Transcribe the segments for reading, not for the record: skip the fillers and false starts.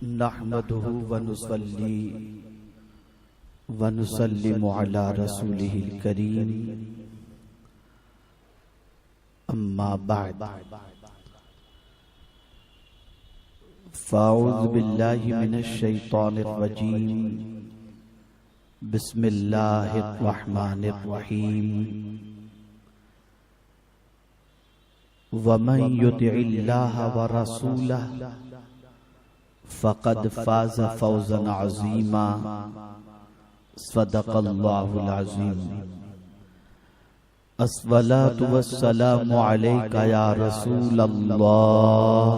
नहमदुहु व नुसल्ली व नुसल्लिमु अला रसूलिहिल करीम, अम्मा बाद। फ़अऊज़ु बिल्लाहि मिनश शैतानिर रजीम, बिस्मिल्लाहिर रहमानिर रहीम। वमन युतिइल्लाह व रसूलहु फ़क़द फ़ाज़ फ़ौज़न अज़ीमा, सदक़ल्लाहुल अज़ीम। अस्सलातु वस्सलामु अलैका या रसूलल्लाह,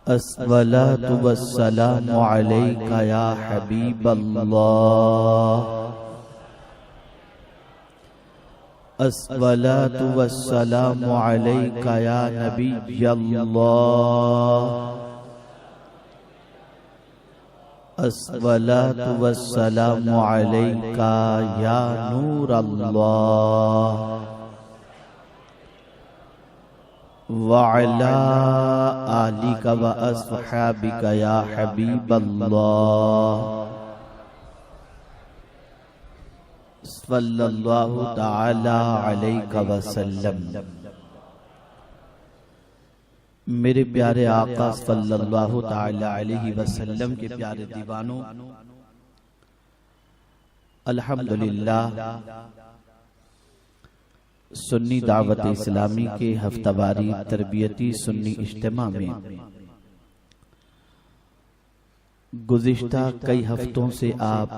अस्सलातु वस्सलामु अलैका या हबीबल्लाह, अस्सलातु वस्सलामु अलैका या नबियल्लाह, अस्सलातु वस्सलामु अलैका या नूरल्लाह, व अला आलिका व अस्हाबिका या हबीबल्लाह, सल्लल्लाहु ताला अलैहि वसल्लम। मेरे प्यारे आका सल्लल्लाहु ताला अलैहि वसल्लम के प्यारे दीवानों, अल्हम्दुलिल्लाह सुन्नी दावत इस्लामी के हफ्तावारी तरबियती सुन्नी इज्तिमा में गुज़िश्ता कई हफ्तों से आप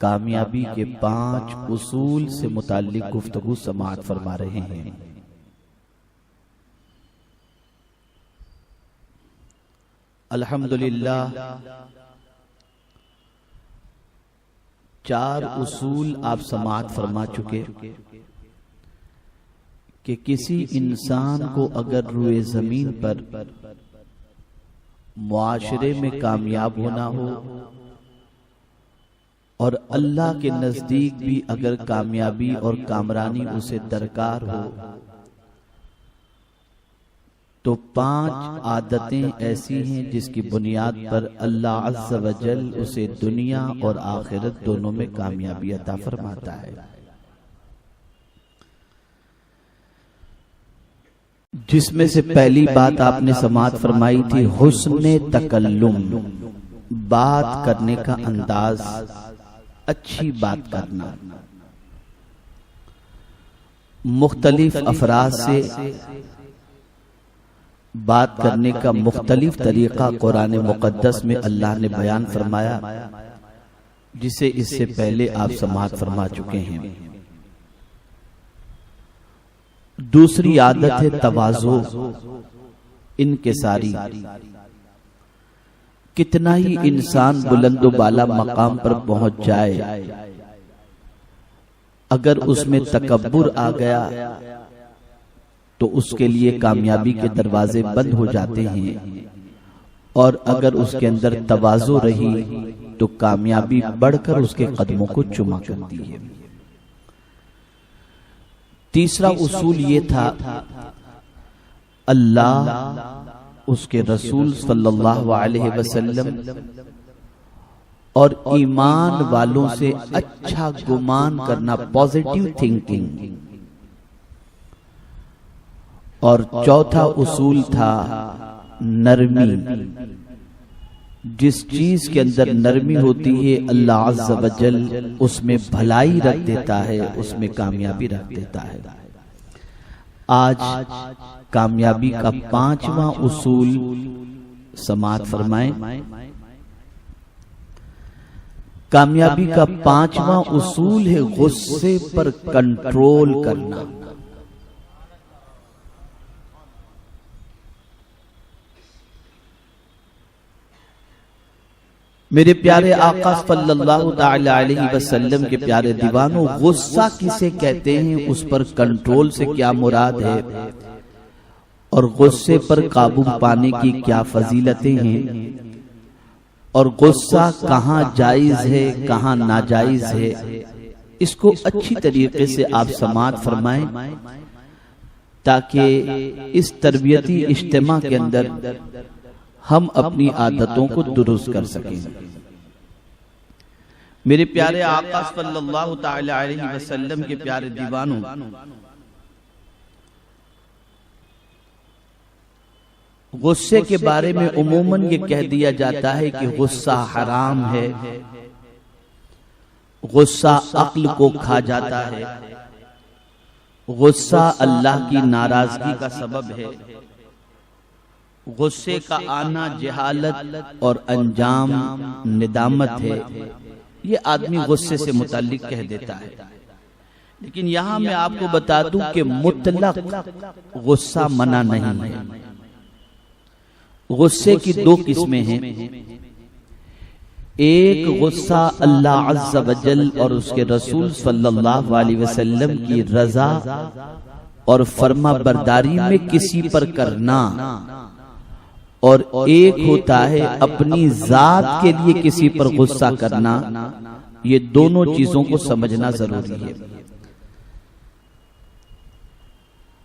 कामयाबी के 5 उसूल से मुताल्लिक गुफ्तगू समाअत फरमा रहे हैं। अल्हम्दुलिल्लाह 4 उसूल आप समाअत फरमा चुके कि किसी इंसान को अगर रुए जमीन पर मुआशरे में कामयाब होना हो और अल्लाह के नजदीक भी अगर कामयाबी और कामरानी उसे दरकार हो, तो 5 आदतें ऐसी हैं जिसकी बुनियाद पर अल्लाह अज़्ज़ व जल उसे दुनिया और आखिरत दोनों में कामयाबी अता फरमाता है। जिसमें से पहली बात आपने समाअत फरमाई थी हुस्ने तकल्लुम, बात करने का अंदाज, अच्छी बात करना। मुख्तलिफ अफराद से बात करने का मुख्तलिफ तरीका कुरान मुक़द्दस में अल्लाह ने बयान फरमाया, जिसे इससे पहले आप समाअत फरमा चुके हैं। दूसरी आदत है तवाज़ु, इनकिसारी। कितना ही इंसान बुलंदो बाला मकाम पर पहुंच जाए, अगर उसमें तकब्बुर आ गया तो उसके लिए कामयाबी के दरवाजे बंद हो जाते हैं, और अगर उसके अंदर तवाज़ु रही तो कामयाबी बढ़कर उसके कदमों को चुमा करती है। तीसरा उसूल ये था अल्लाह, उसके रसूल सल्लल्लाहु अलैहि वसल्लम और ईमान वालों से अच्छा गुमान करना, पॉजिटिव थिंकिंग। और चौथा उसूल था नरमी। जिस चीज के अंदर नरमी होती है अल्लाह अज़्ज़ व जल उसमें भलाई रख देता है, उसमें कामयाबी रख देता है। आज कामयाबी का 5वां उसूल समाअत फरमाएं। कामयाबी का 5वां उसूल है गुस्से पर कंट्रोल करना। मेरे प्यारे आका सल्लल्लाहु ताला अलैहि वसल्लम के प्यारे दीवानों, गुस्सा किसे कहते हैं, उस पर कंट्रोल से क्या मुराद है और गुस्से पर काबू पाने की क्या फजीलतें हैं, और गुस्सा कहाँ जायज है कहाँ नाजायज है, इसको अच्छी तरीके से आप समाअत फरमाएं। ताकि इस तरबियती इज्तिमा के अंदर हम अपनी आदतों को दुरुस्त कर सकें। मेरे प्यारे आका सल्लल्लाहु ताला अलैहि वसल्लम के प्यारे दीवानों, गुस्से के बारे में उमूमन ये कह दिया जाता है कि गुस्सा हराम है, गुस्सा अक्ल को खा जाता है, गुस्सा अल्लाह की नाराजगी का सबब है, गुस्से का आना जहालत और अंजाम निदामत है। ये आदमी गुस्से से मुताल्लिक कह देता है। लेकिन यहां मैं आपको बता दूं कि मुतलक गुस्सा मना नहीं है। गुस्से की दो किस्में हैं। एक गुस्सा अल्लाह अज़्ज़ा वजल और उसके रसूल सल्लल्लाहु अलैहि वसल्लम की रजा और फर्मा बरदारी में किसी पर करना, और एक होता है अपनी जात के लिए किसी पर गुस्सा करना। ये दोनों चीजों को समझना जरूरी है।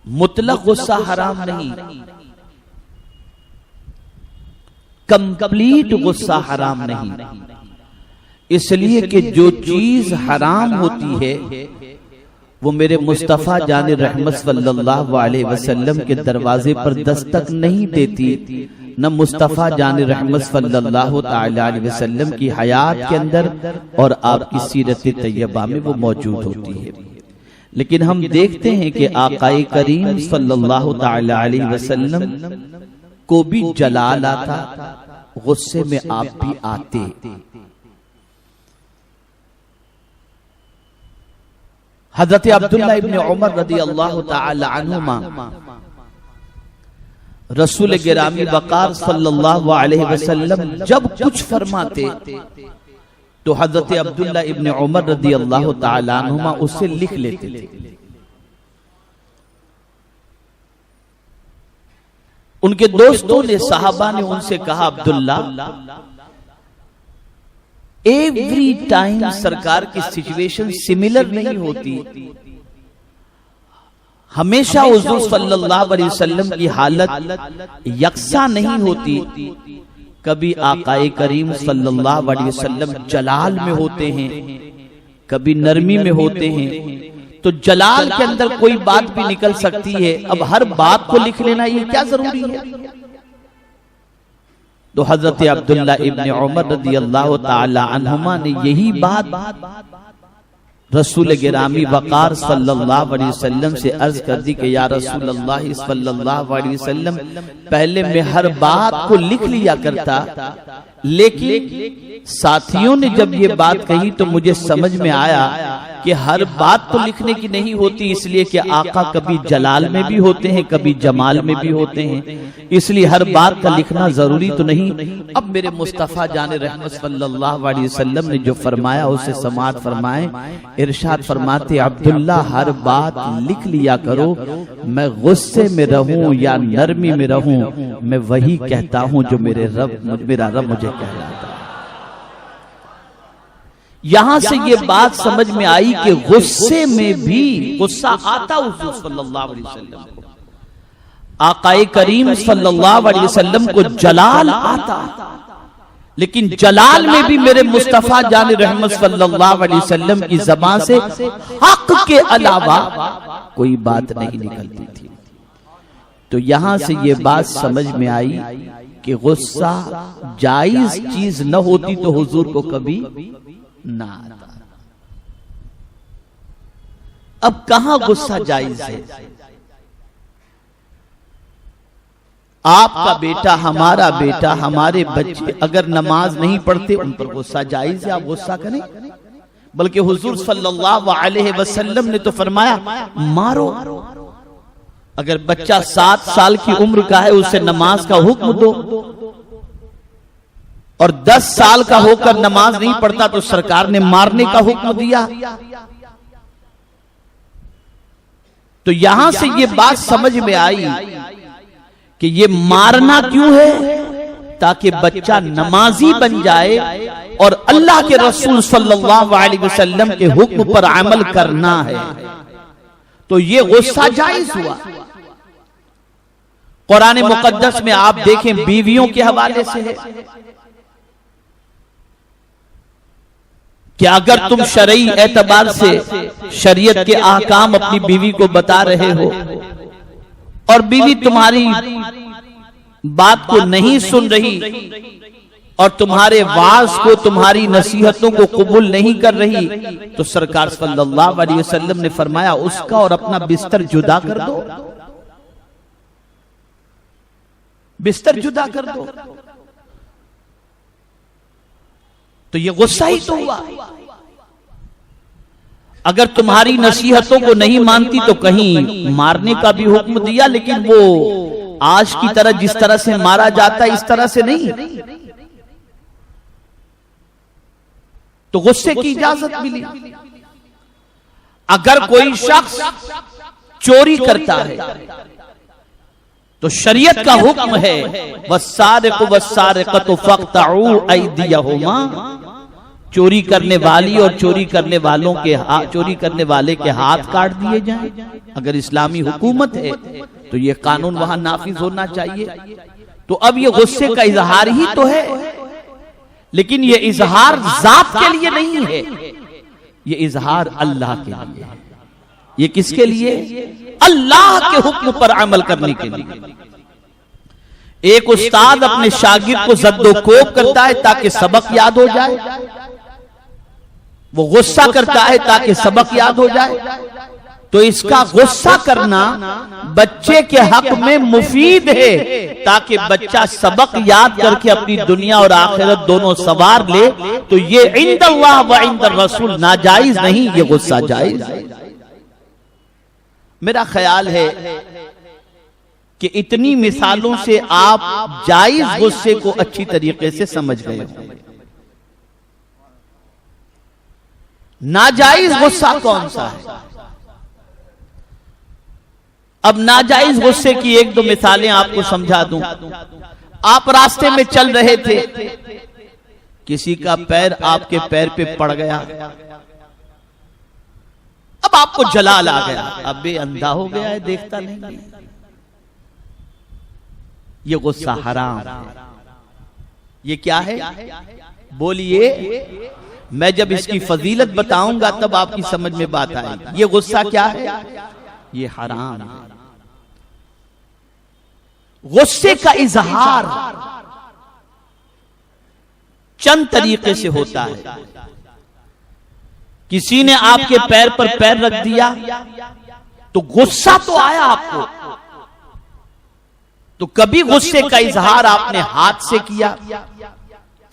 मुतलक गुस्सा हराम नहीं, कंप्लीट गुस्सा हराम नहीं। इसलिए कि जो चीज हराम होती है वो मेरे मुस्तफा जान रहमत सल्लल्लाहु अलैहि वसल्लम के दरवाजे पर दस्तक नहीं देती, न मुस्तफा जान रहमत सल्लल्लाहु ताला अलैहि वसल्लम की हयात के अंदर और आपकी सीरत तैयबा में वो मौजूद होती है। लेकिन हम देखते हैं कि आकाए करीम सल्लल्लाहु ताला अलैहि वसल्लम को भी जलाल आता, गुस्से में आप भी आते। हजरत अब्दुल्ला इब्न उमर रदी अल्लाह ताला अन्हुमा रसूल गिरामी वक़ार सल्लल्लाहु अलैहि वसल्लम जब कुछ फरमाते तो हजरत अब्दुल्ला इब्न उमर रदी अल्लाह ताला अन्हुमा उसे लिख लेते थे। उनके दोस्तों ने, सहाबा ने उनसे कहा, अब्दुल्ला एवरी टाइम सरकार की सिचुएशन सिमिलर नहीं होती, हमेशा हुजूर सल्लल्लाहु अलैहि वसल्लम की हालत यकसा नहीं होती। कभी आकाए करीम सल्लल्लाहु अलैहि वसल्लम जलाल में होते हैं, कभी नरमी में होते हैं। तो जलाल के अंदर कोई बात भी निकल सकती है, अब हर बात को लिख लेना ये क्या जरूरी है? तो हजरत अब्दुल्ला इब्न उमर रदी अल्लाह ताला अन्हुमा ने यही बात रसूल गिरामी वक़ार सल्लल्लाहु अलैहि वसल्लम से अर्ज कर दी कि या रसूल अल्लाह सल्लल्लाहु अलैहि वसल्लम, पहले मैं हर बात को लिख लिया करता, लेकिन साथियों ने जब ये बात कही तो मुझे समझ में आया कि हर बात तो लिखने की नहीं होती, इसलिए कि आका कभी जलाल में भी होते हैं, कभी जमाल में भी होते हैं, इसलिए हर बात का लिखना जरूरी तो नहीं। अब मेरे मुस्तफा जान रहमत सल्लल्लाहु अलैहि वसल्लम ने जो फरमाया उसे समाअत फरमाए। इरशाद फरमाते, अब्दुल्ला हर बात लिख लिया करो, मैं गुस्से में रहूं या नरमी में रहूं, मैं वही कहता हूं जो मेरा रब मुझे कहलाता है। यहां से ये बात समझ में आई कि गुस्से में भी गुस्सा आता हुजूर सल्लल्लाहु अलैहि वसल्लम को, आकाए करीम सल्लल्लाहु अलैहि वसल्लम को जलाल आता, लेकिन जलाल में भी मेरे मुस्तफा जान रहमत सल्लल्लाहु अलैहि वसल्लम की ज़बान से हक के अलावा कोई बात नहीं निकलती थी। तो यहां से ये बात समझ में आई कि गुस्सा जायज चीज न होती तो हुजूर को कभी ना आता। अब कहां गुस्सा जायज है? आपका बेटा, हमारा बेटा, हमारे बच्चे अगर नमाज नहीं पढ़ते उन पर गुस्सा जायज है, आप गुस्सा करें। बल्कि हुजूर सल्लल्लाहु अलैहि वसल्लम ने तो फरमाया मारो। अगर बच्चा 7 साल की उम्र का है उसे नमाज का हुक्म दो, और 10 साल का होकर नमाज नहीं पढ़ता तो सरकार ने मारने का हुक्म दिया। तो यहां से ये बात समझ में आई कि ये मारना क्यों है? ताकि बच्चा नमाजी बन जाए और अल्लाह के रसूल सल्लल्लाहु अलैहि वसल्लम के हुक्म पर अमल करना है। तो ये गुस्सा जायज हुआ। कुरान मुकद्दस में आप देखें बीवियों के हवाले से है कि अगर तुम शरई एतबार से शरीयत के ahकाम अपनी बीवी को बता रहे हो और बीवी तुम्हारी बात को नहीं सुन रही और तुम्हारे वाज को, तुम्हारी नसीहतों को कबूल नहीं कर रही, तो सरकार सल्लल्लाहु अलैहि वसल्लम ने फरमाया उसका और अपना बिस्तर जुदा कर दो, बिस्तर जुदा कर दो। तो ये गुस्सा ही तो हुआ। अगर तुम्हारी नसीहतों को नहीं मानती तो कहीं मारने का भी हुक्म दिया, लेकिन वो आज की तरह जिस तरह से मारा जाता है इस तरह से नहीं, तो गुस्से की इजाजत मिली। अगर कोई शख्स चोरी करता है तो शरीयत का हुक्म है वस्सारिक़ु वस्सारिक़तु फ़क़्तऊ अयदियहुमा, चोरी करने वाली और चोरी करने वाले के हाथ काट दिए जाएं। अगर इस्लामी हुकूमत है तो ये कानून वहां नाफिज होना चाहिए। तो अब ये गुस्से का इजहार ही तो है, लेकिन ये इजहार जात के लिए नहीं है, ये इजहार अल्लाह के लिए है। ये किसके लिए? अल्लाह के हुक्म पर अमल करने के लिए। एक उस्ताद अपने शागिर्द को जद्दोकोब करता है ताकि सबक याद हो जाए, वो गुस्सा करता है ताकि सबक याद हो जाए। तो इसका गुस्सा करना बच्चे के हक में मुफीद है ताकि बच्चा सबक याद करके अपनी दुनिया और आखिरत दोनों सवार ले। तो ये इंदल्लाह व इंदर रसूल नाजायज नहीं, ये गुस्सा जायज है। मेरा ख्याल है कि इतनी मिसालों से आप जायज गुस्से को अच्छी तरीके से समझ गए हो। नाजायज गुस्सा कौन सा है? अब नाजायज गुस्से की एक दो मिसालें आपको समझा दूं। आप रास्ते में चल रहे थे, किसी का पैर आपके पैर पे पड़ गया, अब आपको जलाल आ गया, अब भी अंधा हो गया है, देखता नहीं। ये गुस्सा हराम। ये क्या है? बोलिए। मैं जब इसकी फजीलत बताऊंगा तब आपकी समझ में बात आएगी। ये गुस्सा क्या है? ये हराम है। गुस्से का इजहार चंद तरीके से होता है। किसी ने आपके पैर पर पैर रख दिया तो गुस्सा तो आया आपको, तो कभी गुस्से का इजहार आपने हाथ से किया,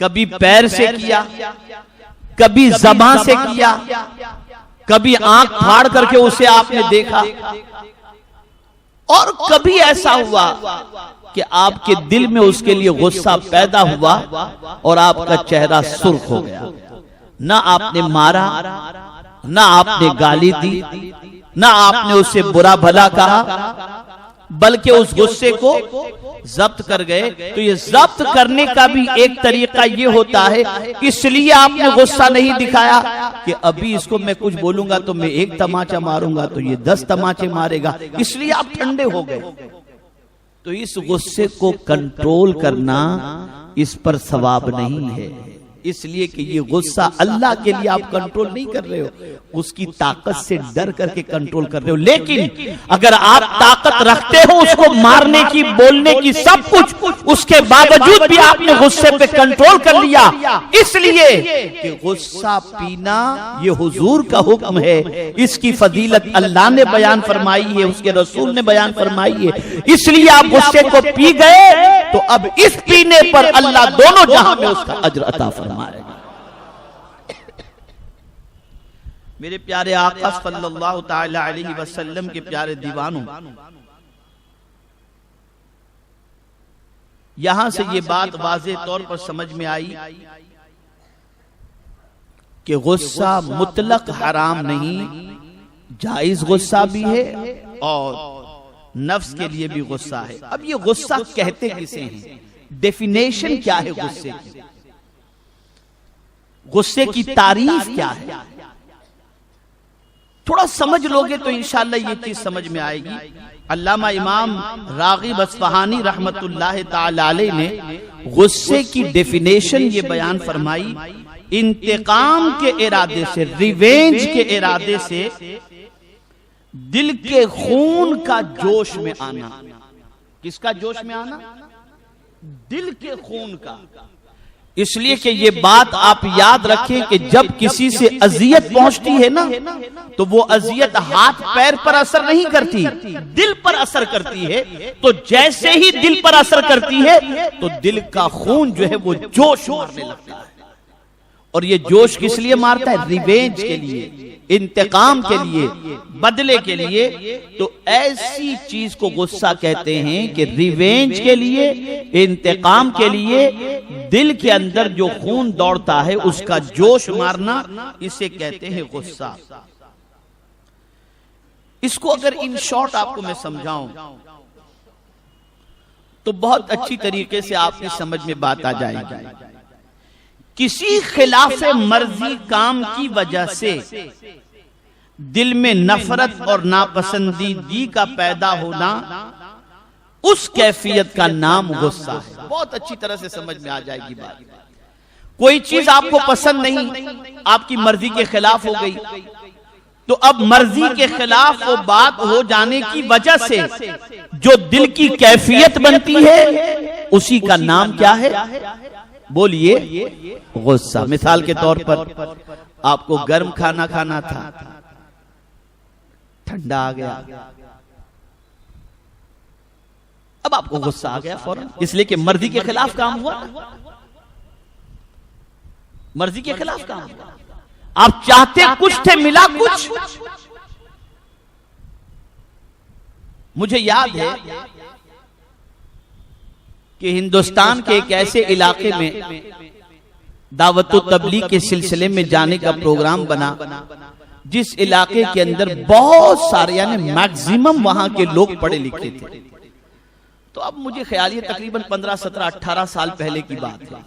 कभी पैर से किया, कभी ज़बान से किया, कभी आंख फाड़ करके उसे आपने देखा, और कभी ऐसा हुआ कि आपके दिल में उसके लिए गुस्सा पैदा हुआ और आपका चेहरा सुर्ख हो गया। ना आपने मारा, ना आपने गाली दी, ना आपने उसे बुरा भला कहा, बल्कि उस गुस्से को जब्त कर गए। तो ये जब्त करने का भी एक तरीका ये होता है, इसलिए आपने गुस्सा नहीं दिखाया कि अभी इसको मैं कुछ बोलूंगा तो मैं एक तमाचा मारूंगा तो ये 10 तमाचे मारेगा, इसलिए आप ठंडे हो गए। तो इस गुस्से को कंट्रोल करना, इस पर सवाब नहीं है, इसलिए कि ये गुस्सा अल्लाह के लिए आप कंट्रोल नहीं कर रहे हो, उसकी ताकत से डर करके कंट्रोल कर रहे हो। लेकिन अगर आप ताकत रखते हो उसको मारने की, बोलने की, सब कुछ, उसके बावजूद भी आपने गुस्से पे कंट्रोल कर लिया, इसलिए कि गुस्सा पीना ये हुजूर का हुक्म है, इसकी फजीलत अल्लाह ने बयान फरमाई है, उसके रसूल ने बयान फरमाई है, इसलिए आप गुस्से को पी गए। तो अब इस पीने पर अल्लाह दोनों जहां में उसका अज्र अता फरमाएगा। मेरे प्यारे आका सल्लल्लाहु ताला अलैहि वसल्लम के प्यारे दीवानों, यहां से ये बात वाज़े तौर पर समझ में आई कि गुस्सा मुतलक हराम नहीं, जायज गुस्सा भी है और नफ्स के लिए भी गुस्सा है। अब ये गुस्सा कहते किसे हैं? डेफिनेशन क्या है गुस्से की? गुस्से की तारीफ क्या है? थोड़ा समझ लोगे तो इंशाअल्लाह ये चीज समझ में आएगी। अल्लामा इमाम रागिब अस्फहानी रहमतुल्लाह ताला अलैह ने गुस्से की डेफिनेशन ये बयान फरमाई, इंतकाम के इरादे से, रिवेंज के इरादे से दिल के खून का जोश में आना। किसका जोश में आना? दिल के खून का। इसलिए कि ये बात आप याद रखें कि जब किसी से अजियत पहुंचती है ना, तो वो अजियत हाथ पैर पर असर नहीं करती, दिल पर असर करती है। तो जैसे ही दिल पर असर करती है तो दिल का खून जो है वो जोश मारने लगता है। और ये जोश किस लिए मारता है? रिवेंज के लिए, इंतकाम के लिए, बदले के लिए। तो ऐसी चीज को गुस्सा कहते हैं कि रिवेंज के लिए, इंतकाम के लिए दिल के अंदर जो खून दौड़ता है उसका जोश मारना, इसे कहते हैं गुस्सा। इसको अगर इन शॉर्ट आपको मैं समझाऊं तो बहुत अच्छी तरीके से आपकी समझ में बात आ जाएगी। किसी खिलाफे मर्जी काम की वजह से दिल में नफरत और नापसंदीदगी का पैदा होना, उस कैफियत का नाम गुस्सा है। बहुत अच्छी तरह से समझ में आ जाएगी बात। कोई चीज आपको पसंद नहीं, आपकी मर्जी के खिलाफ हो गई, तो अब मर्जी के खिलाफ वो बात हो जाने की वजह से जो दिल की कैफियत बनती है उसी का नाम क्या है? बोलिए, गुस्सा। मिसाल के तौर पर आपको गर्म खाना खाना था, ठंडा आ गया, अब आपको गुस्सा आ गया फौरन, इसलिए कि मर्जी के खिलाफ काम हुआ। मर्जी के खिलाफ काम हुआ। आप चाहते कुछ थे, मिला कुछ। मुझे याद है कि हिंदुस्तान के एक ऐसे इलाके में दावत तबलीग के सिलसिले में जाने का प्रोग्राम बना, जिस इलाके के अंदर बहुत सारे, यानी मैक्सिमम वहां के लोग पढ़े लिखे थे। तो अब मुझे ख्याल है तकरीबन 15, 17, 18 साल पहले की बात है।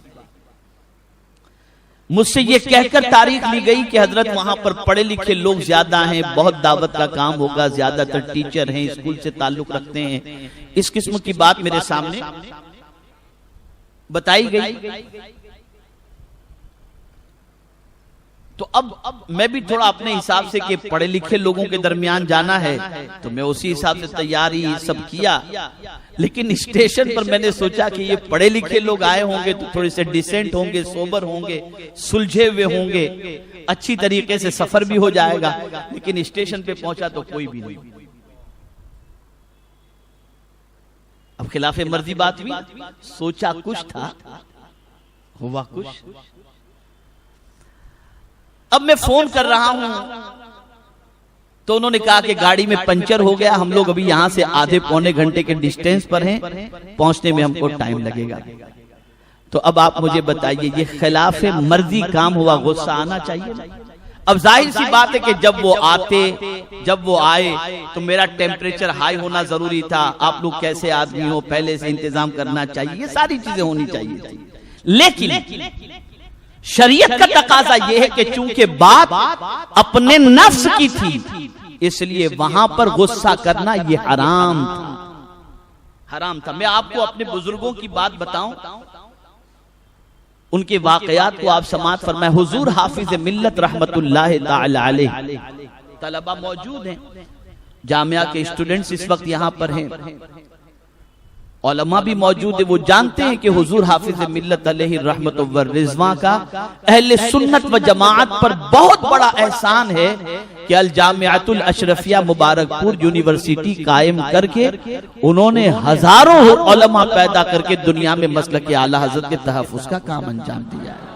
मुझसे ये कहकर तारीख ली गई कि हजरत वहां पर पढ़े लिखे लोग ज्यादा हैं, बहुत दावत का काम होगा, ज्यादातर टीचर हैं, स्कूल से ताल्लुक रखते हैं। इस किस्म की बात मेरे सामने बताई गई। तो अब मैं भी थोड़ा अपने हिसाब से कि पढ़े लिखे लोगों के दरमियान जाना है, तो मैं उसी हिसाब से तैयारी सब किया। लेकिन स्टेशन पर मैंने सोचा कि ये पढ़े लिखे लोग आए होंगे तो थोड़े से डिसेंट होंगे, सोबर होंगे, सुलझे हुए होंगे, अच्छी तरीके से सफर भी हो जाएगा। लेकिन स्टेशन पे पहुंचा तो कोई भी नहीं। अब खिलाफे मर्जी बात हुई, सोचा कुछ था, हुआ कुछ। अब मैं फोन कर रहा हूं तो उन्होंने कहा कि गाड़ी में पंचर हो गया, हम लोग अभी यहां से आधे पौने घंटे के डिस्टेंस पर हैं, पहुंचने में हमको टाइम लगेगा। तो अब आप मुझे बताइए, ये खिलाफे मर्जी काम हुआ, गुस्सा आना चाहिए? अब जाहिर सी बात है कि जब वो आए तो मेरा टेम्परेचर हाई होना जरूरी था। आप लोग कैसे आदमी हो, पहले से इंतजाम करना चाहिए, ये सारी चीजें होनी चाहिए। लेकिन शरीयत का तकाजा यह है कि चूंकि बात अपने नफ्स की थी, इसलिए वहां पर गुस्सा करना यह हराम था। मैं आपको अपने बुजुर्गों की बात बताऊं, उनके वाकयात को आप समाअत फरमाए। हुजूर हाफिज मिल्लत रहमतुल्लाह ताला अलैह, तलबा मौजूद हैं, जामिया के स्टूडेंट्स इस वक्त यहां पर हैं, उलमा भी मौजूद है। वो जानते हैं कि हुजूर हाफिज मिल्लत अलैहि रहमत व रिजवा का अहले सुन्नत व जमाअत पर बहुत बड़ा एहसान है कि अल जामिअतुल अशरफिया मुबारकपुर यूनिवर्सिटी कायम करके उन्होंने हजारों उलमा पैदा करके दुनिया में मसलक आला हजरत के तहफ्फुज का काम अंजाम दिया है।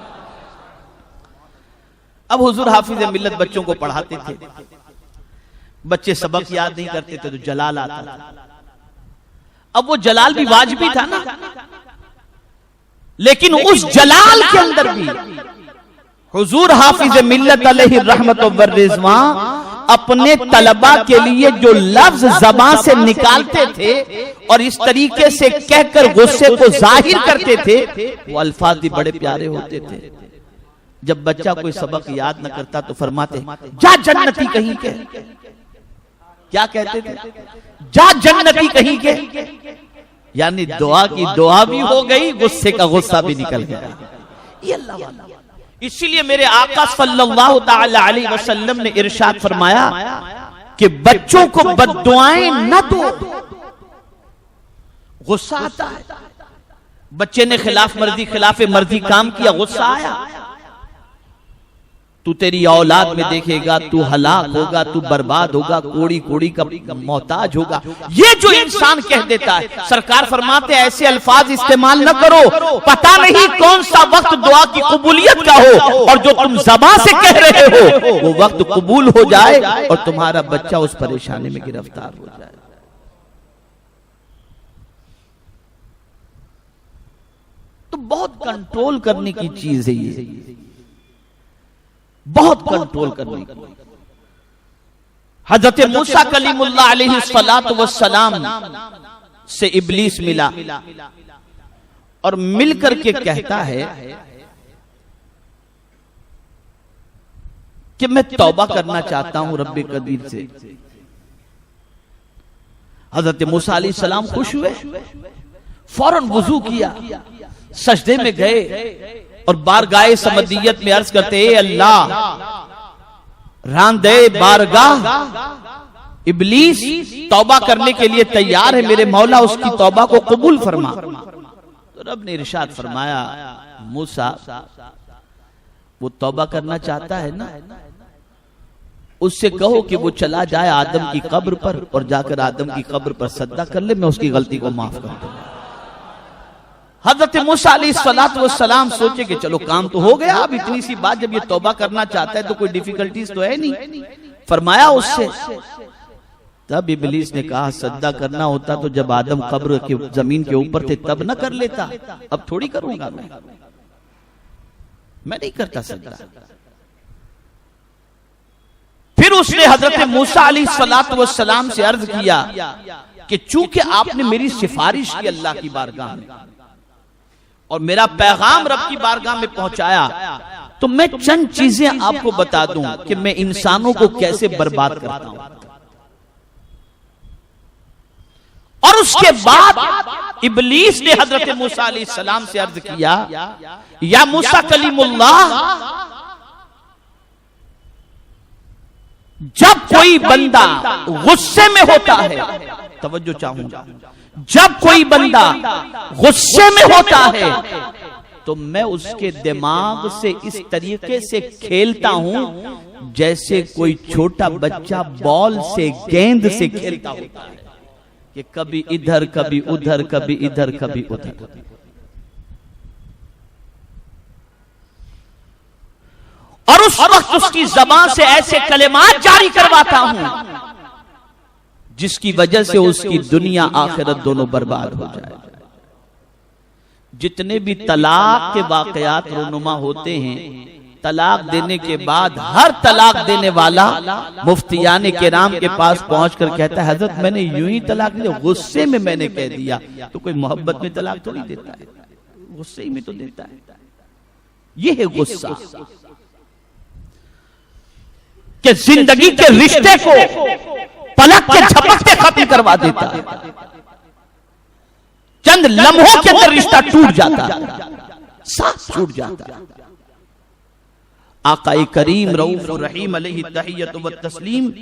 अब हुजूर हाफिज मिल्लत बच्चों को पढ़ाते थे, बच्चे सबक याद नहीं करते थे तो जलाल आता था। अब वो जलाल भी वाजिबी था ना, लेकिन उस जलाल के अंदर भी हुजूर हाफिज मिल्लत अलैहि रहमत व रिजवा अपने तलबा के लिए जो लफ्ज ज़बान से निकालते थे और इस तरीके से कहकर गुस्से को जाहिर करते थे, वो अल्फाज भी बड़े प्यारे होते थे। जब बच्चा कोई सबक याद न करता तो फरमाते जा जन्नती कहीं के। क्या कहते थे? जा जन्नती कहीं के, यानी दुआ की दुआ भी हो गई, गुस्से का गुस्सा भी निकल गया। ये अल्लाह वाला। इसीलिए मेरे आका सल्लल्लाहु ताला अलैहि वसल्लम ने इरशाद फरमाया कि बच्चों को बद्दुआएं न दो। गुस्सा आता है, बच्चे ने खिलाफ मर्जी काम किया, गुस्सा आया, तू तेरी औलाद में देखेगा तू हलाक होगा, तू बर्बाद होगा, कोड़ी कोड़ी का मोहताज होगा। ये जो इंसान कह देता है, सरकार फरमाते ऐसे अल्फाज इस्तेमाल न करो, पता नहीं कौन सा वक्त दुआ की कबूलियत का हो, और जो तुम ज़बान से कह रहे हो वो वक्त कबूल हो जाए और तुम्हारा बच्चा उस परेशानी में गिरफ्तार हो जाए। तो बहुत कंट्रोल करने की चीज है ये, बहुत कंट्रोल करने की। हजरत मूसा कलीमुल्लाह अलैहि सलातो वस्सलाम से इब्लीस मिला और मिलकर के कहता है कि मैं तौबा करना चाहता हूं रब्बे कदीर से। हजरत मूसा अलैहि सलाम खुश हुए, फौरन वुजू किया, सजदे में गए और बारगाह समदियत में अर्ज करते ए अल्लाह, रांदे बारगाह इब्लीस तौबा करने के लिए तैयार है, मेरे मौला उसकी तौबा को कबूल फरमा। तो रब ने इरशाद फरमाया मूसा वो तौबा करना चाहता है ना, उससे कहो कि वो चला जाए आदम की कब्र पर और जाकर आदम की कब्र पर सजदा कर ले, मैं उसकी गलती को माफ कर दूंगा। हजरत मूसा अलैहिस्सलाम सोचे कि चलो काम तो हो गया, अब इतनी सी बात, जब ये तौबा करना चाहता है तो कोई डिफिकल्टीज तो है नहीं। फरमाया उससे, तब इब्लीस ने कहा सजदा करना होता तो जब आदम कब्र के जमीन के ऊपर थे तब न कर लेता, अब थोड़ी करूंगा मैं नहीं करता सजदा। फिर उसने हजरत मूसा अलैहिस्सलाम से अर्ज किया कि चूंकि आपने मेरी सिफारिश की अल्लाह की बारगाह में और मेरा पैगाम रब की बारगाह में पहुंचाया, तो मैं चंद चीजें आपको बता दूं कि मैं इंसानों को कैसे बर्बाद करता हूं। और उसके बाद इब्लीस ने हजरत मूसा अलैहिस्सलाम से अर्ज किया या मूसा कलीमुल्लाह, जब कोई बंदा गुस्से में होता है, तवज्जो चाहूंगा, जब कोई बंदा गुस्से में होता है तो मैं उसके दिमाग से इस तरीके से खेलता हूं जैसे कोई छोटा बच्चा बॉल से, गेंद से खेलता होता है कि कभी इधर कभी उधर, कभी इधर कभी उधर। और उस वक्त उसकी ज़बान से ऐसे कलिमात जारी करवाता हूं जिसकी वजह से उसकी दुनिया आखिरत दोनों बर्बाद हो जाए। जितने भी तलाक के वाकयात रोनुमा होते हैं, तलाक देने के बाद हर तलाक देने वाला मुफ्तियान किराम के पास पहुंचकर कहता है हजरत मैंने यूं ही तलाक दिया, गुस्से में मैंने कह दिया। तो कोई मोहब्बत में तलाक थोड़ी देता है, गुस्से में तो देता है। यह है गुस्सा कि जिंदगी के रिश्ते को पलक के झपकते खत्म करवा देता है, चंद लम्हों के अंदर रिश्ता टूट जाता है, साथ छूट जाता है। आकाए करीम रऊफ रहीम अलैहि तहियत व तस्लीम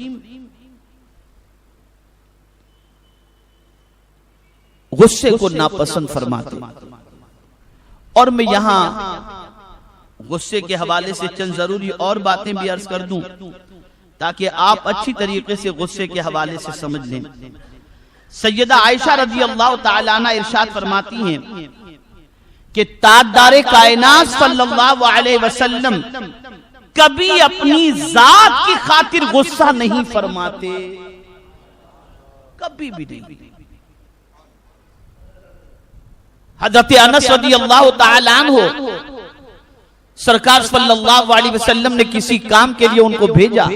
गुस्से को नापसंद फरमाते। और मैं यहां गुस्से के हवाले से चंद जरूरी और बातें भी अर्ज कर दूं ताकि आप अच्छी तरीके से गुस्से के हवाले से समझ लें। सैयदा आयशा रज़ी अल्लाह तआला अन्हा इरशाद फरमाती हैं कि ताजदारे कायनात सल्लल्लाहु अलैहि वसल्लम कभी अपनी जात की खातिर गुस्सा नहीं फरमाते, कभी भी नहीं। हज़रत अनस रज़ी अल्लाह तआला अन्हु सरकार सल्लल्लाहु अलैहि वसल्लम ने किसी काम के लिए उनको भेजा,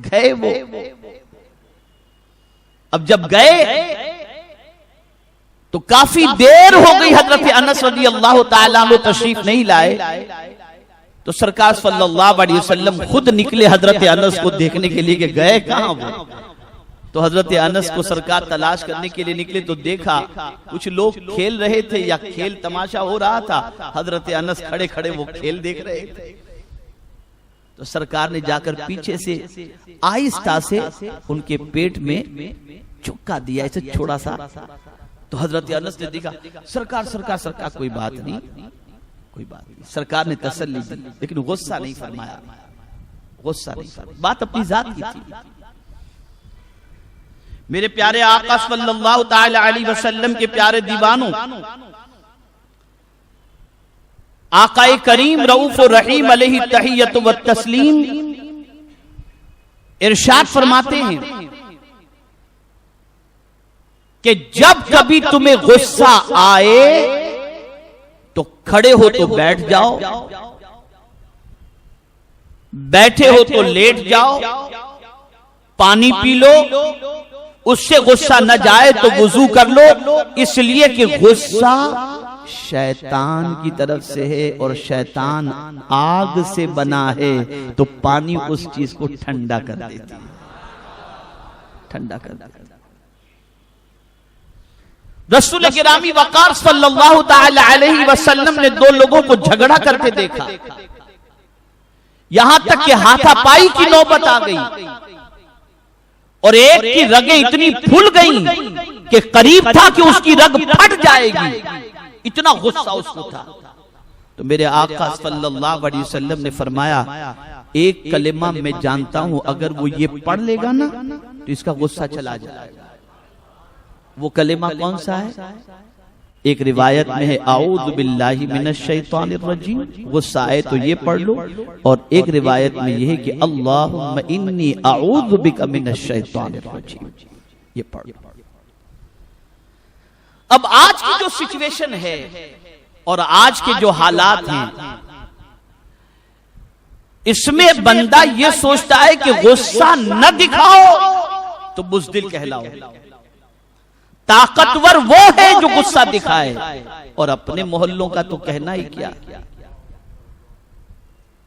गए वो। अब जब गए तो काफी देर हो गई, हजरत अनस रज़ी अल्लाह तआला अन्हु तशरीफ नहीं लाए। तो सरकार सल्लल्लाहु अलैहि वसल्लम खुद निकले हजरत अनस को देखने के लिए कि गए कहां वो। तो हजरत अनस को सरकार तलाश करने के लिए निकले तो देखा कुछ लोग खेल रहे थे या खेल तमाशा हो रहा था, हजरत अनस खड़े खड़े वो खेल देख रहे थे। तो सरकार ने जाकर पीछे से आहिस्ता से उनके पेट में चुक्का दिया, ऐसे छोटा सा। तो हजरत अनस ने देखा सरकार सरकार सरकार कोई बात नहीं, कोई बात नहीं। सरकार ने तसल्ली दी लेकिन गुस्सा नहीं फरमाया, गुस्सा नहीं फरमाया, बात अपनी जात की थी। मेरे प्यारे आका सल्लल्लाहु ताला अलैहि वसल्लम के प्यारे दीवानों, आकाए करीम रऊफ और रहीम अलैहि तहियत व तस्लीम इरशाद फरमाते हैं कि जब कभी तुम्हें गुस्सा आए तो खड़े हो तो बैठ जाओ, बैठे हो तो लेट जाओ, पानी पी लो, उससे गुस्सा न जाए तो वुजू कर लो, इसलिए कि गुस्सा शैतान की तरफ से है और शैतान आग से बना है, तो पानी उस चीज को ठंडा कर देती है, ठंडा कर देती है। रसूल गिरामी वकार सल्लल्लाहु ताला अलैहि वसल्लम ने दो लोगों को झगड़ा करते देखा, यहां तक कि हाथापाई की नौबत आ गई और एक की रगें इतनी फूल गईं कि करीब था कि उसकी रग फट जाएगी, इतना गुस्सा उसको था। तो मेरे आका सल्लल्लाहु अलैहि वसल्लम ने फरमाया एक कलेमा मैं जानता हूं, अगर वो ये पढ़ लेगा ना तो इसका गुस्सा चला जाएगा। वो कलेमा कौन सा है? एक रिवायत में है आऊज़ु बिल्लाहि मिनश शैतानिर रजीम, गुस्सा आए तो ये पढ़ लो, और एक रिवायत में यह है कि अल्लाहुम्मा इन्नी आऊज़ु बिका मिनश शैतानिर रजीम, ये पढ़ लो। अब आज की जो सिचुएशन है और आज के जो हालात हैं, इसमें बंदा ये सोचता है कि गुस्सा न दिखाओ तो बुज़दिल कहलाओ, ताकतवर वो है जो गुस्सा दिखाए, और अपने मोहल्लों का तो कहना ही क्या,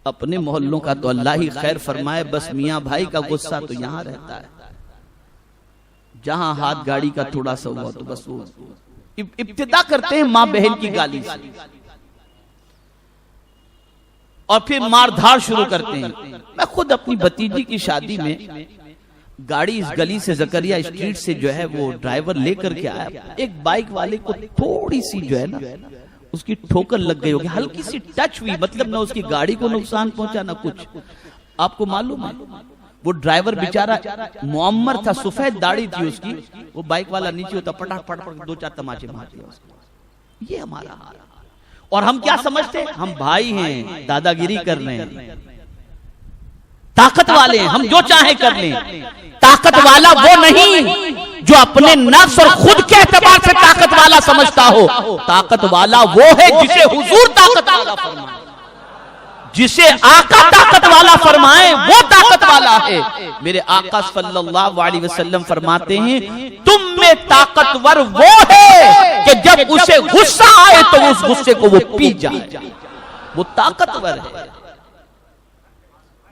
अपने मोहल्लों का तो अल्लाह ही खैर फरमाए, बस मियां भाई का गुस्सा तो यहां रहता है, जहां हाथ गाड़ी का थोड़ा सा हुआ तो बस वो इब्तिदा करते हैं मां बहन की गाली से और फिर मारधाड़ शुरू करते हैं। मैं खुद अपनी भतीजी की शादी में गाड़ी इस गली से जकरिया स्ट्रीट से जो है वो ड्राइवर लेकर के आया, एक बाइक वाले को थोड़ी सी जो है ना उसकी ठोकर लग गई होगी, हल्की सी टच हुई, मतलब ना उसकी गाड़ी को नुकसान पहुंचा ना कुछ। आपको मालूम है वो ड्राइवर बेचारा मुअम्मर था, सफेद दाढ़ी थी उसकी, वो बाइक वाला नीचे होता पटाख पटाख दो चार तमाचे मार दिए उसको। ये हमारा हाल है। और हम क्या समझते हैं, हम भाई हैं, दादागिरी कर रहे हैं, ताकत वाले हैं, हम जो चाहे कर लें। ताकत वाला वो नहीं जो अपने नफ्स और खुद के एतबार से ताकत वाला समझता हो, ताकत वाला वो है जिसे हुजूर ताकत वाला फरमाए, जिसे आका ताकत वाला फरमाए वो ताकत वाला है। मेरे आका सल्लल्लाहु अलैहि वसल्लम फरमाते हैं तुम में ताकतवर वो है कि जब उसे गुस्सा आए तो उस गुस्से को वो पी जाए, वो ताकतवर है,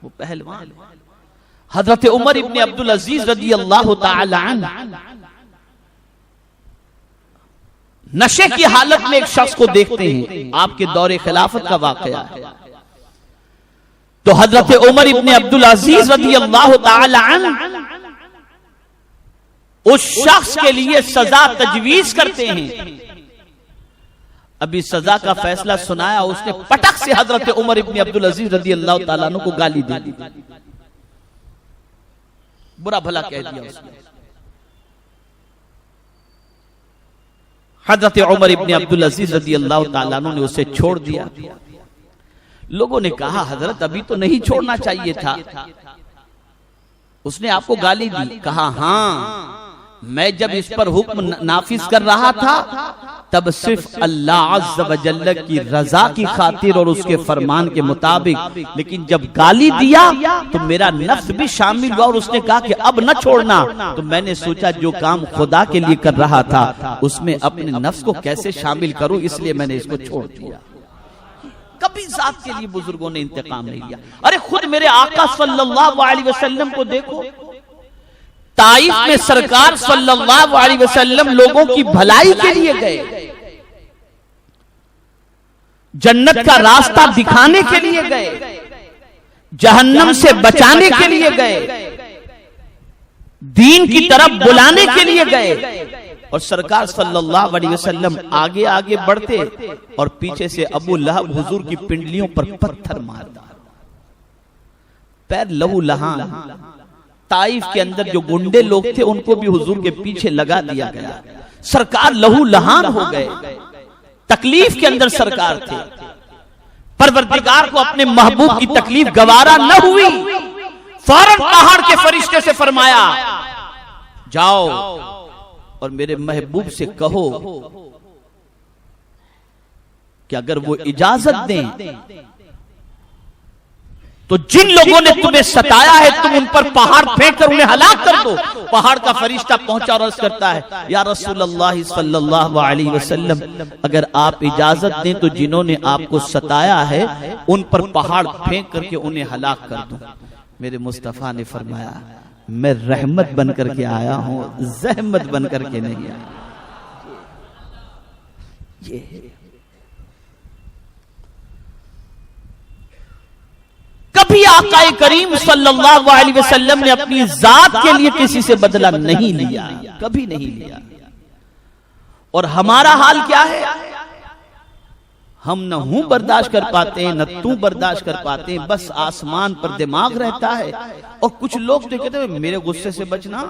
वो पहलवान। हजरत उमर इब्ने अब्दुल अजीज रज़ी अल्लाह ताला अन्हु नशे की हालत में एक शख्स को देखते हैं, आपके दौरे खिलाफत का वाकया है। तो हजरत उमर इब्ने अब्दुल अजीज रज़ी अल्लाह ताला अन्हु उस शख्स के लिए सजा तजवीज करते हैं। अभी सजा का फैसला सुनाया, उसने पटक से हजरत उमर इब्ने अब्दुल अजीज रज़ी अल्लाह ताला अन्हु को गाली दे दी, बुरा भला कह दिया उसने। हजरत उमर इब्ने अब्दुल अजीज रज़ी अल्लाह ताला अन्हु ने उसे छोड़ दिया। लोगों ने कहा हजरत अभी तो नहीं छोड़ना चाहिए था, उसने आपको गाली दी। कहा हाँ, मैं जब इस पर हुक्म नाफिज कर रहा था तब सिर्फ अल्लाह अज़्ज़ व जल्ल की रजा की खातिर और उसके फरमान के मुताबिक, लेकिन जब गाली दिया तो मेरा नफ्स भी शामिल हुआ और उसने कहा कि अब न छोड़ना। तो मैंने सोचा जो काम खुदा के लिए कर रहा था उसमें अपने नफ्स को कैसे शामिल करूं, इसलिए मैंने इसको छोड़ दिया। कभी जात के लिए बुजुर्गों ने इंतकाम नहीं लिया। अरे खुद मेरे आका सल्लल्लाहु अलैहि वसल्लम को देखो, ताइफ में सरकार सल्लल्लाहु अलैहि वसल्लम लोगों की भलाई के लिए गए, जन्नत का रास्ता दिखाने के लिए गए, जहन्नम से बचाने के लिए गए, दीन की तरफ बुलाने के लिए गए। और सरकार सल्लल्लाहु अलैहि वसल्लम आगे आगे बढ़ते और पीछे से अबू लहब हुजूर की पिंडलियों पर पत्थर मारता, पैर लहू लहान। ताइफ के अंदर जो गुंडे लोग थे उनको भी हुजूर के पीछे लगा दिया गया। सरकार लहू लहान हो गए, तकलीफ के अंदर सरकार थे। परवरदिगार को अपने महबूब की तकलीफ गवारा न हुई, फौरन पहाड़ के फरिश्ते से फरमाया, जाओ और मेरे महबूब से कहो कि अगर वो इजाजत दें तो जिन लोगों ने तुम्हें सताया है तुम उन पर पहाड़ फेंक कर उन्हें हलाक कर दो। पहाड़ का फरिश्ता पहुंचा और अर्ज करता है, या रसूलल्लाह सल्लल्लाहु अलैहि वसल्लम, अगर आप इजाजत दें तो जिन्होंने आपको सताया है उन पर पहाड़ फेंक करके उन्हें हलाक कर दूं। मेरे मुस्तफा ने फरमाया, मैं रहमत बन करके आया हूं, जहमत बन करके नहीं आया। ये कभी आका करीम सल्लल्लाहु अलैहि वसल्लम ने अपनी जात के लिए किसी से बदला नहीं लिया, कभी नहीं लिया। और हमारा हाल क्या है? हम न हूं बर्दाश्त कर पाते हैं, न तू बर्दाश्त कर पाते हैं, बस आसमान पर दिमाग रहता है। और कुछ लोग तो कहते हैं मेरे गुस्से से बचना,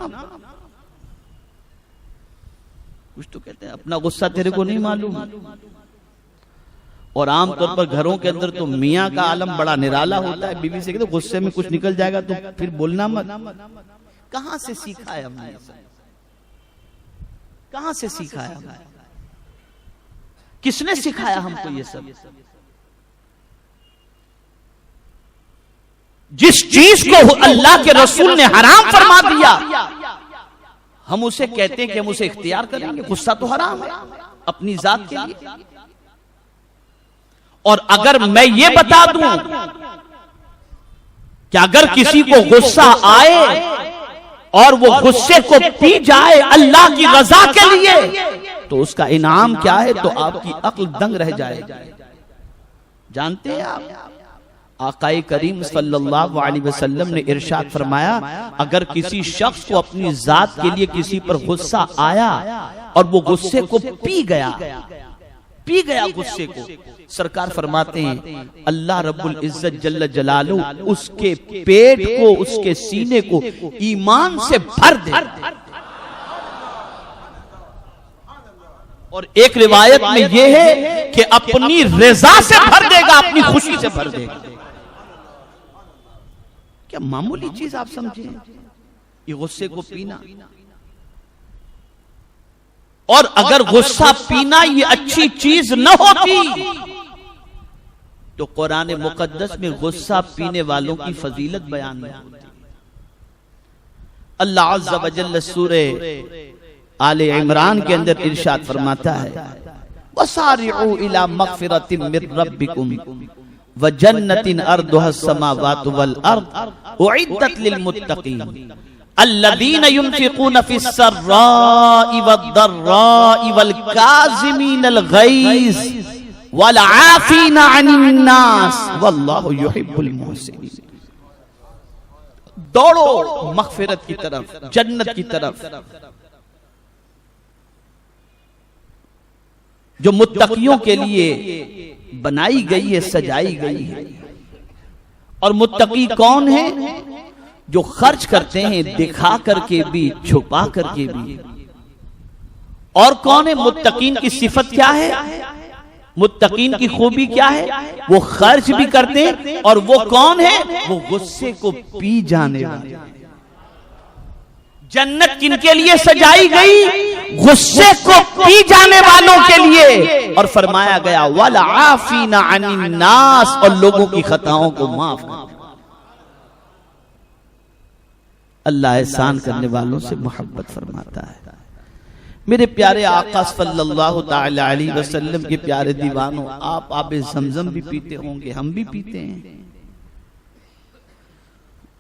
कुछ तो कहते हैं अपना गुस्सा तेरे को नहीं मालूम। और आमतौर पर घरों के अंदर तो मियाँ का आलम बड़ा निराला होता है, बीवी से कहते गुस्से में कुछ निकल जाएगा तो फिर बोलना मत। कहां से सीखा है हमने? कहां से सीखा है हमने? किसने सिखाया हमको ये सब? जिस चीज को अल्लाह के रसूल ने हराम फरमा दिया हम उसे कहते हैं कि हम उसे इख्तियार करेंगे। गुस्सा तो हराम है अपनी जात के लिए। और अगर मैं ये बता दूं कि अगर किसी को गुस्सा आए और वो गुस्से को पी जाए अल्लाह की रजा के लिए तो उसका इनाम क्या है? तो आपकी अक्ल दंग रह जाएगी। जानते हैं आप, आकाए करीम सल्लल्लाहु अलैहि वसल्लम ने इरशाद फरमाया, अगर किसी शख्स को अपनी जात के लिए किसी पर गुस्सा आया और वो गुस्से को पी गया गुस्से को, सरकार फरमाते हैं अल्लाह रब्बुल इज्जत जल्ल जलालू उसके पेट को, उसके सीने को ईमान से भर दे। और एक रिवायत में यह है कि अपनी रजा से भर देगा, अपनी खुशी से भर देगा। क्या मामूली चीज आप समझे ये गुस्से को पीना? और अगर गुस्सा पीना ये अच्छी चीज न होती तो कुरान मुकद्दस में गुस्सा पीने वालों की फजीलत बयान नहीं होती। अल्लाह अज़्ज़ा व जल्ल सूरे आले इमरान के अंदर इरशाद फरमाता है, वसारिउ इला मग़फ़िरतिम मिर रब्बिकुम व जन्नतिन अर्दुहा समावातु वल अर्द उइद्दत लिल मुत्तक़ीन अल्लज़ीना युनफ़िक़ूना फ़िस्सर्राइ वद्दर्राइ वल काज़िमीनल गैज़ वल आफ़ीना अनिन नास वल्लाहु युहिब्बुल मुहसिनीन। दौड़ो मग़फ़िरत की तरफ, जन्नत की तरफ, जो मुत्तकियों के लिए बनाई गई है, सजाई गई है। और मुत्तकी कौन है? जो खर्च करते हैं दिखा करके भी, छुपा करके भी। और कौन है? मुत्तकीन की सिफत क्या है? मुत्तकीन की खूबी क्या है? वो खर्च भी करते हैं। और वो कौन है? वो गुस्से को पी जाने वाले। जन्नत किनके लिए सजाई गई? गुस्से को पी जाने वालों के लिए। और फरमाया गया वल आफीना अनिन नास, और लोगों की खताओं को माफ कर। अल्लाह एहसान करने वालों से मोहब्बत फरमाता है। मेरे प्यारे आका सल्लल्लाहु ताला अलैहि वसल्लम के प्यारे दीवानों, आप आबे ज़मज़म भी पीते होंगे, हम भी पीते हैं।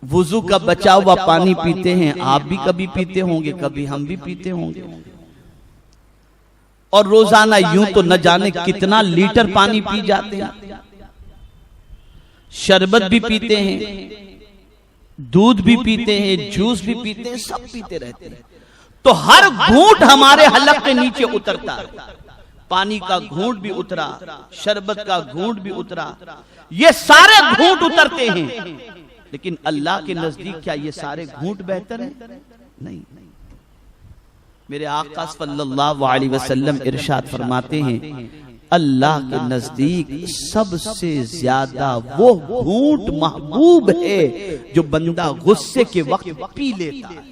वुजू का बचा हुआ पानी पीते हैं, आप भी कभी पीते होंगे, कभी हम भी पीते होंगे। और रोजाना यूं तो न जाने कितना लीटर पानी पी जाते हैं। शरबत भी पीते हैं, दूध भी पीते हैं, जूस भी पीते हैं, सब पीते रहते हैं। तो हर घूंट हमारे हलक के नीचे उतरता है। पानी का घूंट भी उतरा, शरबत का घूंट भी उतरा, ये सारे घूंट उतरते हैं। लेकिन अल्लाह के नजदीक क्या ये सारे घूंट बेहतर हैं? नहीं। मेरे आका सल्लल्लाहु अलैहि वसल्लम इरशाद फरमाते हैं, अल्लाह के नजदीक सबसे ज्यादा वो घूंट महबूब है जो बंदा गुस्से के वक्त पी लेता है।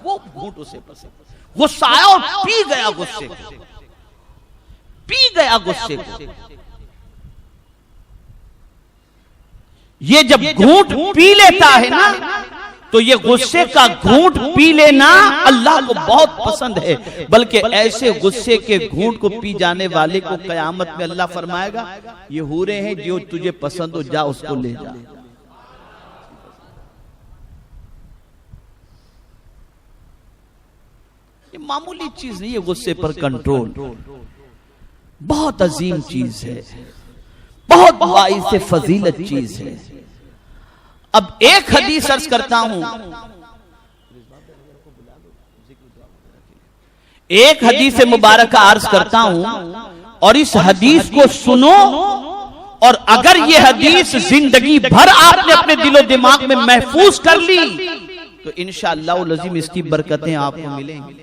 वो घूंट उसे पसंद। गुस्सा आया और पी गया गुस्से को, पी गया गुस्से को। ये जब घूंट पी लेता है ना, तो ये गुस्से का घूंट पी लेना अल्लाह को बहुत पसंद है। बल्कि ऐसे गुस्से के घूंट को पी जाने वाले को कयामत में अल्लाह फरमाएगा, ये हूरे हैं जो तुझे पसंद हो, जा उसको ले जा। ये मामूली चीज नहीं है, गुस्से पर कंट्रोल बहुत अजीम चीज है, बहुत बाइसे फजीलत चीज है। अब एक हदीस अर्ज करता हूं, एक हदीस मुबारक अर्ज करता हूं, और इस हदीस को सुनो, और अगर यह हदीस जिंदगी भर आपने अपने दिलो दिमाग में महफूज कर ली तो इंशाअल्लाह लज़ीम इसकी बरकतें आपको मिलेंगी।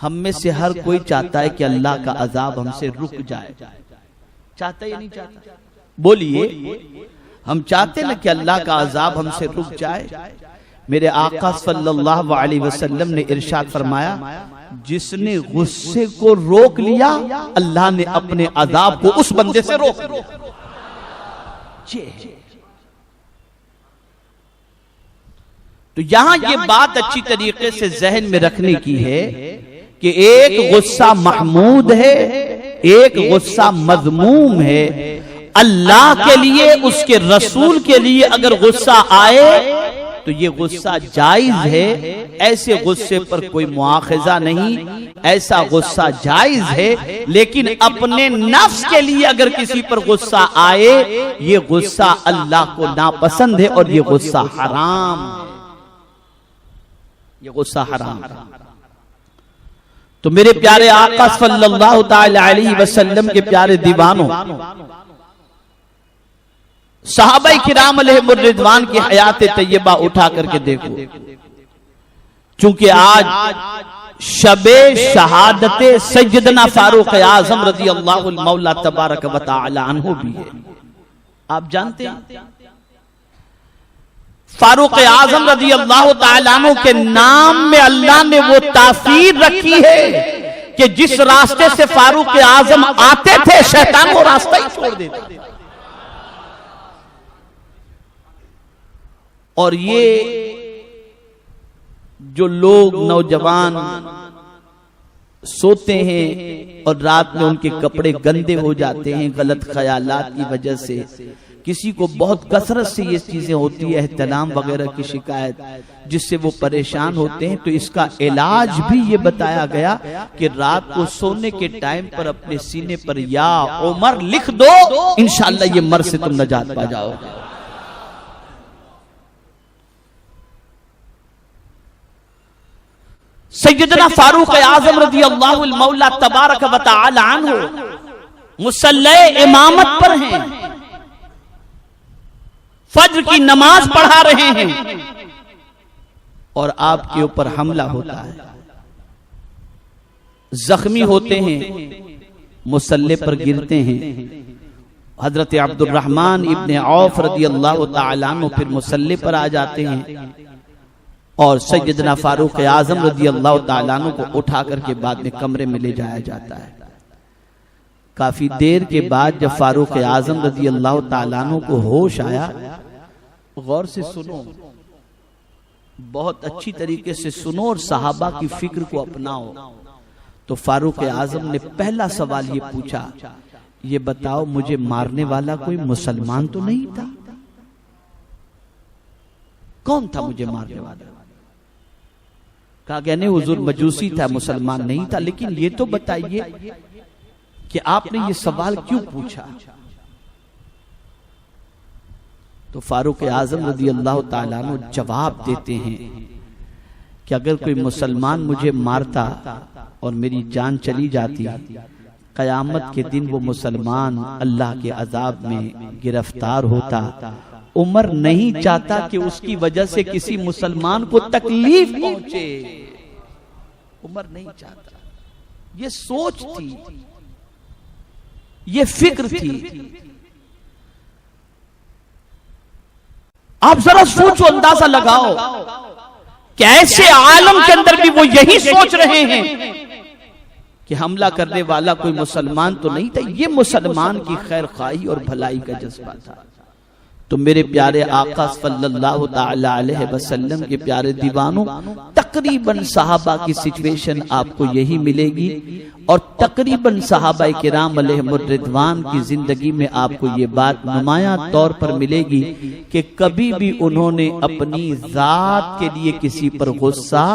हम में से हर कोई चाहता है कि अल्लाह का अजाब हमसे रुक जाए, चाहता या नहीं चाहता? बोलिए, हम चाहते ना कि अल्लाह का अजाब हमसे रुक जाए। मेरे आका सल्लल्लाहु अलैहि वसल्लम ने इरशाद फरमाया, जिसने गुस्से को रोक लिया अल्लाह ने अपने अजाब को उस बंदे से रोक लिया। तो यहां ये बात अच्छी तरीके से जहन में रखने की है कि एक गुस्सा महमूद है, एक गुस्सा मज़मूम है। अल्लाह के लिए, उसके रसूल के लिए अगर गुस्सा आए तो ये गुस्सा जायज है, ऐसे गुस्से पर कोई मुआखजा नहीं, ऐसा गुस्सा जायज है। लेकिन अपने नफ्स के लिए अगर किसी पर गुस्सा आए, ये गुस्सा अल्लाह को नापसंद है और ये गुस्सा हराम, ये गुस्सा हराम। तो मेरे प्यारे आका सल्लल्लाहु ताला अलैहि वसल्लम के प्यारे दीवानों, सहाबाए किराम अलैहिमुर रिज़वान की हयात तैयबा उठा करके देखो। चूंकि आज शबे शहादत सैयदना फारूक आज़म रज़ी अल्लाहु मौला तबारक व तआला अन्हु भी है। आप जानते हैं फारूक आज़म रज़ी अल्लाह तआला अन्हु के नाम में अल्लाह ने वो तासीर रखी है कि जिस रास्ते से फारूक आज़म आते थे शैतान वो रास्ता ही छोड़ देता। और ये जो लोग नौजवान सोते हैं और रात में उनके कपड़े गंदे हो जाते हैं गलत ख्यालात की वजह से, किसी को बहुत कसरत से ये चीजें होती है, एहतलाम वगैरह की शिकायत, जिससे वो परेशान होते हैं, तो इसका इलाज भी ये बताया गया कि रात को सोने के टाइम पर अपने सीने पर या उमर लिख दो, इंशाअल्लाह ये मर से तुम नजात पा जाओगे। सैयदना फारूक आज़म रज़ी अल्लाहु मौला तबारक व तआला अन्हु मुसल्ले इमामत पर हैं, फज्र की नमाज पढ़ा रहे हैं और आपके ऊपर हमला होता है, जख्मी होते हैं, मुसल्ले पर गिरते हैं। हजरत अब्दुर्रहमान इब्ने औफ रज़ी अल्लाहु तआला अन्हु फिर मुसल्ले पर आ जाते हैं और सैयदना फारूक आज़म रज़ी अल्लाह तआला अन्हु को उठा करके बाद में कमरे में ले जाया जाता है। काफी देर के बाद जब फारूक आज़म रज़ी अल्लाह तआला अन्हु को होश आया, गौर से सुनो, बहुत अच्छी तरीके से सुनो और सहाबा की फिक्र को अपनाओ। तो फारूक आजम ने पहला सवाल ये पूछा, ये बताओ मुझे मारने वाला कोई मुसलमान तो नहीं था? कौन था मुझे मारने वाला? कहा गया नहीं हुजूर मजूसी था, मुसलमान नहीं था। लेकिन ये तो बताइए कि आपने ये सवाल क्यों पूछा? तो फारूक आजम रज़ी अल्लाह ताला अन्हु जवाब देते हैं कि अगर कोई मुसलमान मुझे मारता और मेरी जान चली जाती, कयामत के दिन वो मुसलमान अल्लाह के अजाब में गिरफ्तार होता। उमर नहीं चाहता कि उसकी वजह से किसी मुसलमान को तकलीफ पहुंचे। उमर नहीं चाहता। ये सोच थी, ये फिक्र थी। आप जरा सोचो, अंदाजा लगाओ कि ऐसे आलम के अंदर भी वो यही सोच रहे हैं कि हमला करने वाला कोई मुसलमान तो नहीं था। ये मुसलमान की खैर खाई और भलाई का जज्बा था। तो मेरे प्यारे आका सल्लल्लाहु ताला अलैहि वसल्लम के प्यारे दीवानों, तकरीबन सहाबा की सिचुएशन आपको यही मिलेगी और तकरीबन सहाबा किराम अलैहिमुर रिदवान की जिंदगी में आपको ये बात नुमायां तौर पर मिलेगी कि कभी भी उन्होंने अपनी जात के लिए किसी पर गुस्सा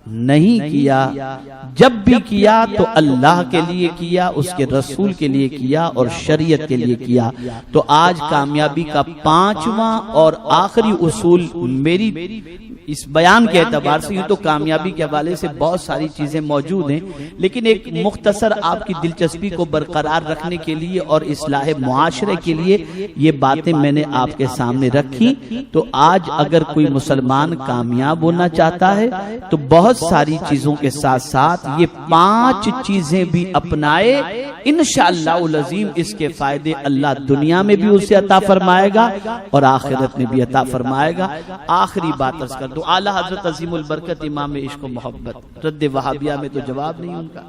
नहीं किया। जब भी किया तो अल्लाह के लिए किया, उसके रसूल के लिए किया और शरीयत के लिए किया। तो आज कामयाबी का पांचवा और आखिरी उसूल मेरी इस बयान के एतबार से, यूं तो कामयाबी के हवाले से बहुत सारी चीजें मौजूद हैं, लेकिन एक मुख्तसर आपकी दिलचस्पी को बरकरार रखने के लिए और इस्लाह मुआशरे के लिए ये बातें मैंने आपके सामने रखी। तो आज अगर कोई मुसलमान कामयाब होना चाहता है तो बहुत सारी चीजों के साथ साथ ये 5 चीजें भी अपनाए, इंशाअल्लाह अज़ीम इसके फायदे अल्लाह दुनिया में भी उसे अता फरमाएगा और आखिरत में भी अता फरमाएगा। आखिरी बात अर्ज़ कर दो, आला हजरत अज़ीमुल बरकत इमाम इश्क व मोहब्बत, रद्द वहाबिया में तो जवाब नहीं उनका।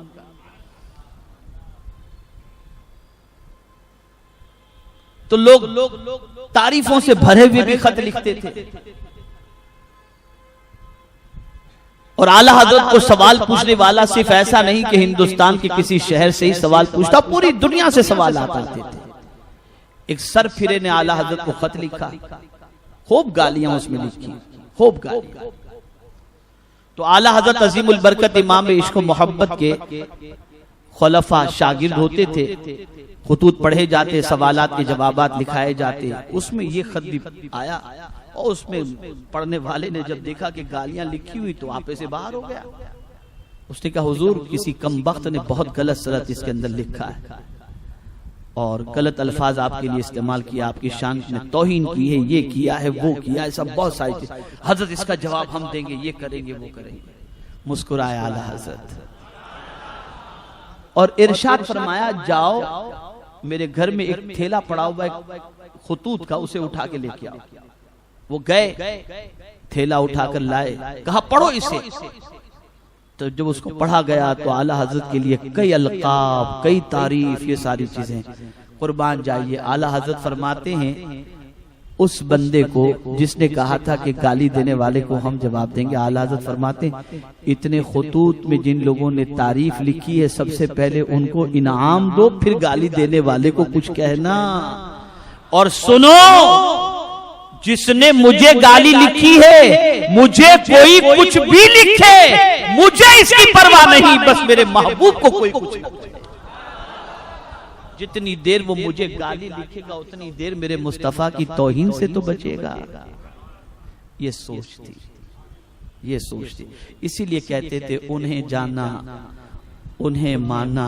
तो लोग तारीफों से भरे हुए भी खत लिखते थे और आला हजरत को सवाल पूछने वाला सिर्फ ऐसा नहीं कि हिंदुस्तान के किसी शहर से ही सवाल पूछता, पूरी दुनिया से सवाल आते थे। एक सर फिरे ने आला हजरत को खत लिखा, खूब गालियां उसमें लिखी, खूब गालियां। तो आला हजरत अज़ीमुल बरकत इमाम इश्क व मोहब्बत के खुलफा शागिर्द होते थे, खुतूत पढ़े जाते, सवालात के जवाबात लिखाए जाते। उसमें ये खत भी आया और उसमें पढ़ने वाले ने जब देखा कि गालियां लिखी हुई तो आपे से बाहर हो गया। उसने कहा हुजूर किसी कमबख्त ने बहुत गलत सलत इसके अंदर लिखा है और गलत अल्फाज आपके लिए इस्तेमाल किया, आपकी शान में तौहीन की है, ये किया है, वो किया है, सब बहुत सारी चीज। हजरत इसका जवाब हम देंगे, ये करेंगे, वो करेंगे। मुस्कुराए आला हजरत और इरशाद फरमाया, जाओ मेरे घर में एक थैला पड़ा हुआ है खुतूत का, उसे उठा के लेके आओ। वो गए, थैला उठाकर लाए, कहा पढ़ो इसे। तो जब उसको पढ़ा गया तो आला हजरत के लिए कई अलकाब, कई तारीफ, ये सारी चीजें कुर्बान जाइए। आला हजरत फरमाते हैं उस बंदे को जिसने कहा था कि गाली देने वाले को हम जवाब देंगे, आला हजरत फरमाते हैं इतने खुतूत में जिन लोगों ने तारीफ लिखी है सबसे पहले उनको इनाम दो, फिर गाली देने वाले को कुछ कहना। और सुनो, जिसने मुझे गाली लिखी है, मुझे कोई कुछ भी लिखे, मुझे इसकी परवाह नहीं, बस मेरे महबूब को कोई कुछ ना पूछे। जितनी देर वो मुझे गाली लिखेगा उतनी देर मेरे मुस्तफा की तौहीन से तो बचेगा। ये सोच थी, ये सोच थी। इसीलिए कहते थे उन्हें जाना, उन्हें माना,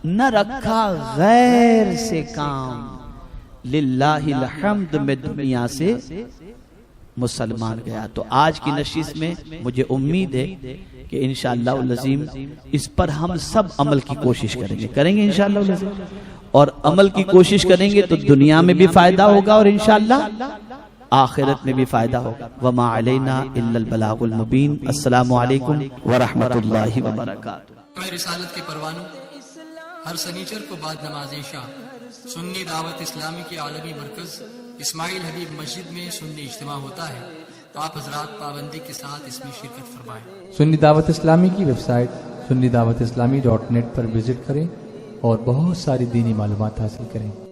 न रखा गैर से काम, लिल्लाहिल हम्द में दुनिया से मुसलमान गया। तो आज की नशिश में मुझे उम्मीद है कि इंशाअल्लाह अज़ीम इस पर हम सब अमल की कोशिश करेंगे इंशाअल्लाह अज़ीम, और अमल की कोशिश करेंगे तो दुनिया में भी फायदा होगा और इंशाअल्लाह आखिरत में भी फायदा होगा। वमा अलैना इल्लल बलागुल मुबीन। अस्सलामु अलैकुम व रहमतुल्लाहि व बरकातुहू। रिसालत के परवानों, हर सनीचर को बाद नमाज़ इशा सुन्नी दावत इस्लामी के आलमी मरकज इस्माइल हबीब मस्जिद में सुन्नी इज्तिमा होता है। तो आप हजरात पाबंदी के साथ इसमें शिरकत फरमाएं। सुन्नी दावत इस्लामी की वेबसाइट sunnidawatislamI.net पर विजिट करें और बहुत सारी दीनी मालूमात हासिल करें।